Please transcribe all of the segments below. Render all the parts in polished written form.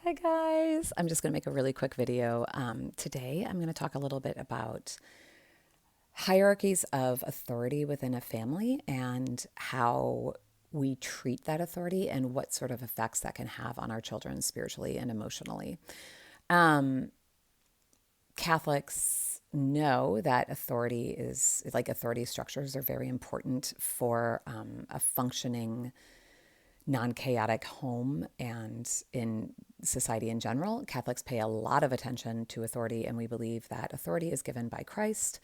Hi guys. I'm just going to make a really quick video. Today, I'm going to talk a little bit about hierarchies of authority within a family and how we treat that authority and what sort of effects that can have on our children spiritually and emotionally. Um, Catholics know that authority is like authority structures are very important for a functioning non chaotic home and in society in general. Catholics pay a lot of attention to authority, and we believe that authority is given by Christ.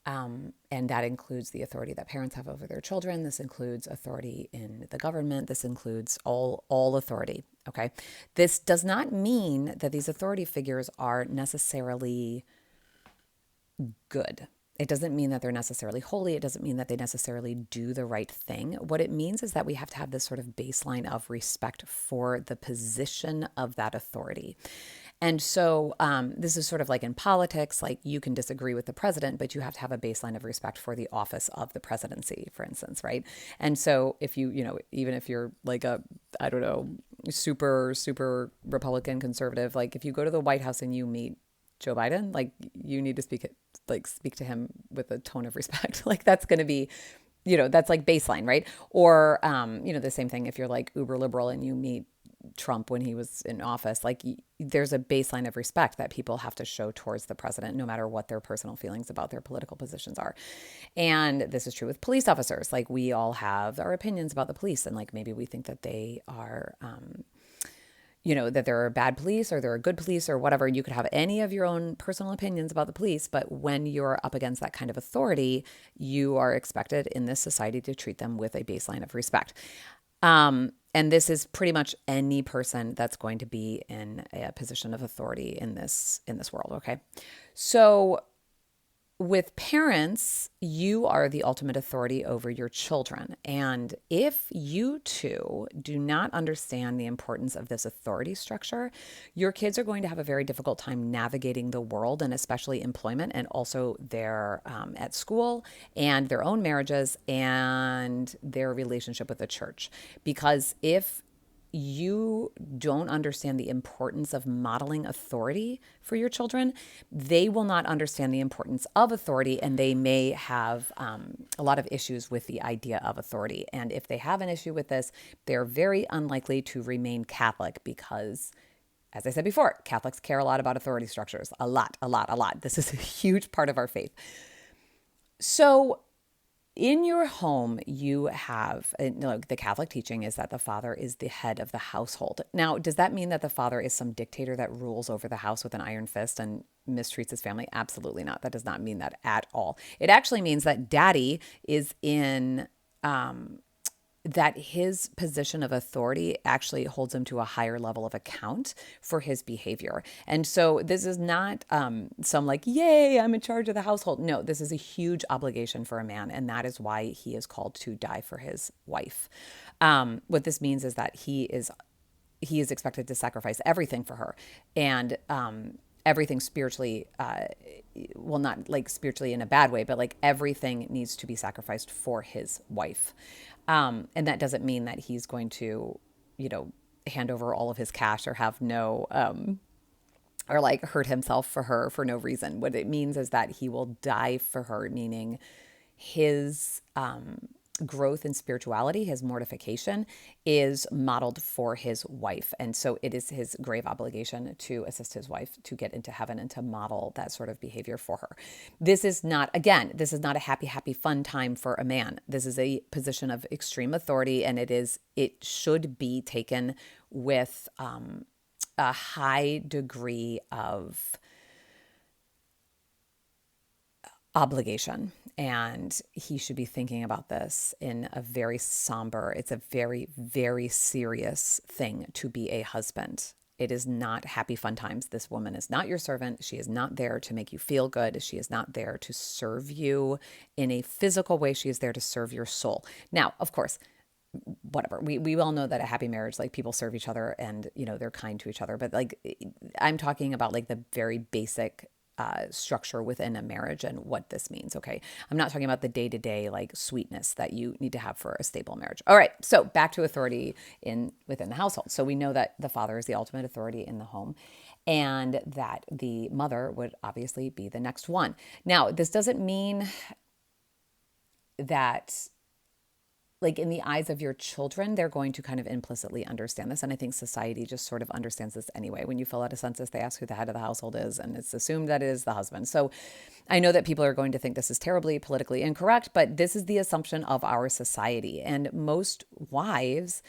And that includes the authority that parents have over their children. This includes authority in the government. This includes all authority. Okay. This does not mean that these authority figures are necessarily good. It doesn't mean that they're necessarily holy. It doesn't mean that they necessarily do the right thing. What it means is that we have to have this sort of baseline of respect for the position of that authority. And so this is sort of like in politics, like you can disagree with the president, but you have to have a baseline of respect for the office of the presidency, for instance, right? And so if even if you're like I don't know, super Republican conservative, like if you go to the White House and you meet Joe Biden, like you need to speak to him with a tone of respect. Like that's going to be, that's like baseline, right? Or, the same thing if you're like uber liberal and you meet Trump when he was in office, like there's a baseline of respect that people have to show towards the president, no matter what their personal feelings about their political positions are. And this is true with police officers. Like we all have our opinions about the police, and like maybe we think that they are, that there are bad police or there are good police or whatever. You could have any of your own personal opinions about the police, but when you're up against that kind of authority, you are expected in this society to treat them with a baseline of respect. And this is pretty much any person that's going to be in a position of authority in this world. Okay, so with parents, you are the ultimate authority over your children. And if you too do not understand the importance of this authority structure, your kids are going to have a very difficult time navigating the world and especially employment and also their at school and their own marriages and their relationship with the church. Because if you don't understand the importance of modeling authority for your children, they will not understand the importance of authority, and they may have a lot of issues with the idea of authority. And if they have an issue with this, they're very unlikely to remain Catholic because, as I said before, Catholics care a lot about authority structures. A lot, a lot, a lot. This is a huge part of our faith. So, in your home, you have the Catholic teaching is that the father is the head of the household. Now, does that mean that the father is some dictator that rules over the house with an iron fist and mistreats his family? Absolutely not. That does not mean that at all. It actually means that daddy is in that his position of authority actually holds him to a higher level of account for his behavior. And so this is not some like, yay, I'm in charge of the household. No, this is a huge obligation for a man. And that is why he is called to die for his wife. What this means is that he is expected to sacrifice everything for her. And everything spiritually, well, not like spiritually in a bad way, but like everything needs to be sacrificed for his wife. And that doesn't mean that he's going to, hand over all of his cash or have no, or like hurt himself for her for no reason. What it means is that he will die for her, meaning his growth in spirituality, his mortification, is modeled for his wife. And so it is his grave obligation to assist his wife to get into heaven and to model that sort of behavior for her. This is not, again, this is not a happy, fun time for a man. This is a position of extreme authority, and it should be taken with a high degree of obligation. And he should be thinking about this in a very somber, it's a very, very serious thing to be a husband. It is not happy fun times. This woman is not your servant. She is not there to make you feel good. She is not there to serve you in a physical way. She is there to serve your soul. Now, of course, whatever. We all know that a happy marriage, like people serve each other and, they're kind to each other. But like, I'm talking about like the very basic structure within a marriage and what this means. Okay. I'm not talking about the day to day like sweetness that you need to have for a stable marriage. All right. So back to authority within the household. So we know that the father is the ultimate authority in the home, and that the mother would obviously be the next one. Now, this doesn't mean that, like, in the eyes of your children, they're going to kind of implicitly understand this. And I think society just sort of understands this anyway. When you fill out a census, they ask who the head of the household is, and it's assumed that it is the husband. So I know that people are going to think this is terribly politically incorrect, but this is the assumption of our society. And most wives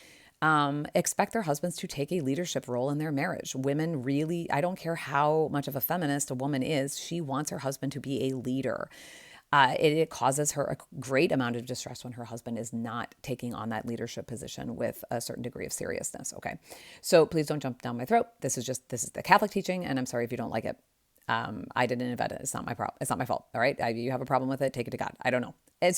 expect their husbands to take a leadership role in their marriage. Women really, I don't care how much of a feminist a woman is, she wants her husband to be a leader. It causes her a great amount of distress when her husband is not taking on that leadership position with a certain degree of seriousness. Okay. So please don't jump down my throat. This is the Catholic teaching, and I'm sorry if you don't like it. I didn't invent it. It's not my problem. It's not my fault. All right. You have a problem with it, take it to God. I don't know. And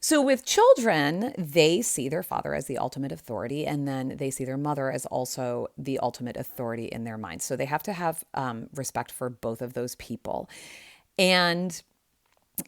so with children, they see their father as the ultimate authority, and then they see their mother as also the ultimate authority in their minds. So they have to have respect for both of those people. And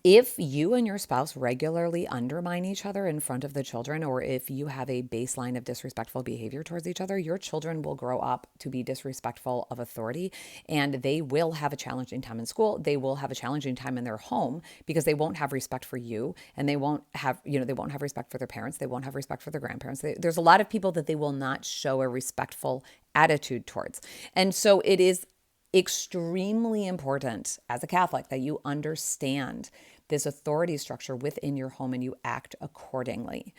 if you and your spouse regularly undermine each other in front of the children, or if you have a baseline of disrespectful behavior towards each other, your children will grow up to be disrespectful of authority, and they will have a challenging time in school. They will have a challenging time in their home because they won't have respect for you, and they won't have respect for their parents. They won't have respect for their grandparents. There's a lot of people that they will not show a respectful attitude towards. And so it is extremely important as a Catholic that you understand this authority structure within your home and you act accordingly.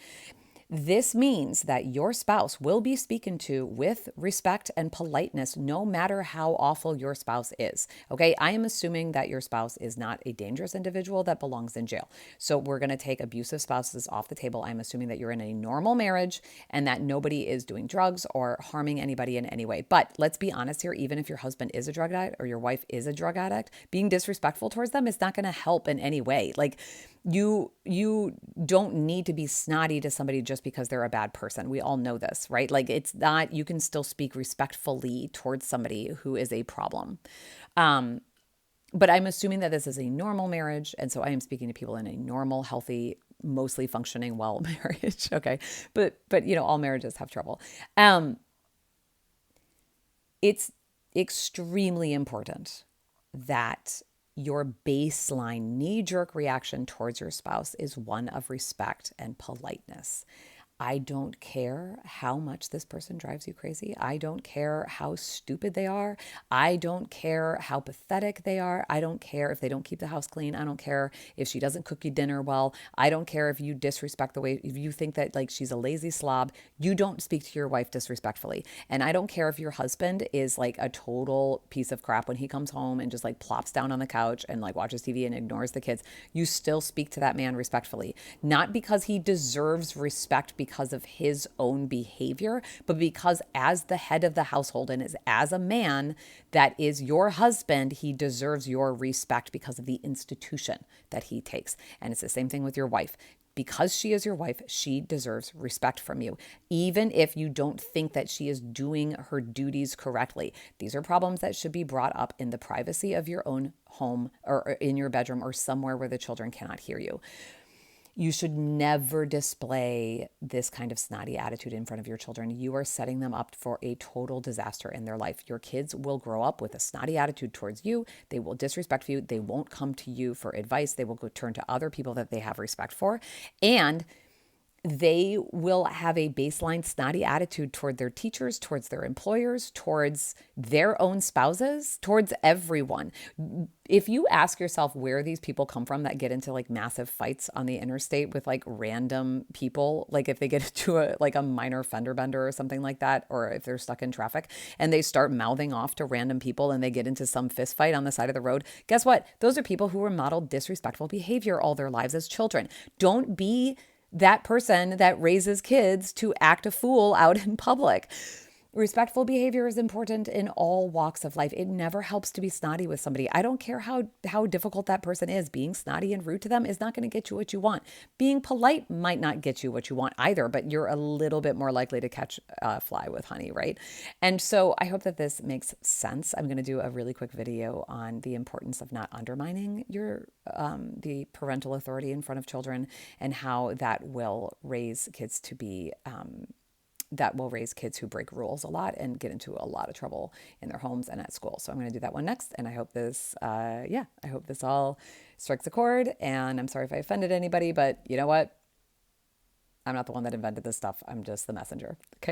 This means that your spouse will be spoken to with respect and politeness, no matter how awful your spouse is. Okay, I am assuming that your spouse is not a dangerous individual that belongs in jail. So we're going to take abusive spouses off the table. I'm assuming that you're in a normal marriage and that nobody is doing drugs or harming anybody in any way. But let's be honest here, even if your husband is a drug addict or your wife is a drug addict, being disrespectful towards them is not going to help in any way. Like, you don't need to be snotty to somebody just because they're a bad person. We all know this, right? Like, it's not, you can still speak respectfully towards somebody who is a problem. But I'm assuming that this is a normal marriage. And so I am speaking to people in a normal, healthy, mostly functioning well marriage. Okay. But all marriages have trouble. It's extremely important that your baseline knee-jerk reaction towards your spouse is one of respect and politeness. I don't care how much this person drives you crazy. I don't care how stupid they are. I don't care how pathetic they are. I don't care if they don't keep the house clean. I don't care if she doesn't cook you dinner well. I don't care if you disrespect the way, if you think that like she's a lazy slob. You don't speak to your wife disrespectfully. And I don't care if your husband is like a total piece of crap when he comes home and just like plops down on the couch and like watches TV and ignores the kids. You still speak to that man respectfully, not because he deserves respect because of his own behavior, but because as the head of the household and as a man that is your husband, he deserves your respect because of the institution that he takes. And it's the same thing with your wife. Because she is your wife, she deserves respect from you, even if you don't think that she is doing her duties correctly. These are problems that should be brought up in the privacy of your own home or in your bedroom or somewhere where the children cannot hear you. You should never display this kind of snotty attitude in front of your children. You are setting them up for a total disaster in their life. Your kids will grow up with a snotty attitude towards you. They will disrespect you. They won't come to you for advice. They will go turn to other people that they have respect for. And they will have a baseline snotty attitude toward their teachers, towards their employers, towards their own spouses, towards everyone. If you ask yourself where these people come from that get into like massive fights on the interstate with like random people, like if they get into a minor fender bender or something like that, or if they're stuck in traffic and they start mouthing off to random people and they get into some fist fight on the side of the road, guess what? Those are people who were modeled disrespectful behavior all their lives as children. Don't be that person that raises kids to act a fool out in public. Respectful behavior is important in all walks of life. It never helps to be snotty with somebody. I don't care how difficult that person is. Being snotty and rude to them is not going to get you what you want. Being polite might not get you what you want either, but you're a little bit more likely to catch a fly with honey, right? And so I hope that this makes sense. I'm going to do a really quick video on the importance of not undermining your the parental authority in front of children, and how that will raise kids to be that will raise kids who break rules a lot and get into a lot of trouble in their homes and at school. So I'm going to do that one next. And I hope this, I hope this all strikes a chord. And I'm sorry if I offended anybody, but you know what? I'm not the one that invented this stuff. I'm just the messenger. Okay.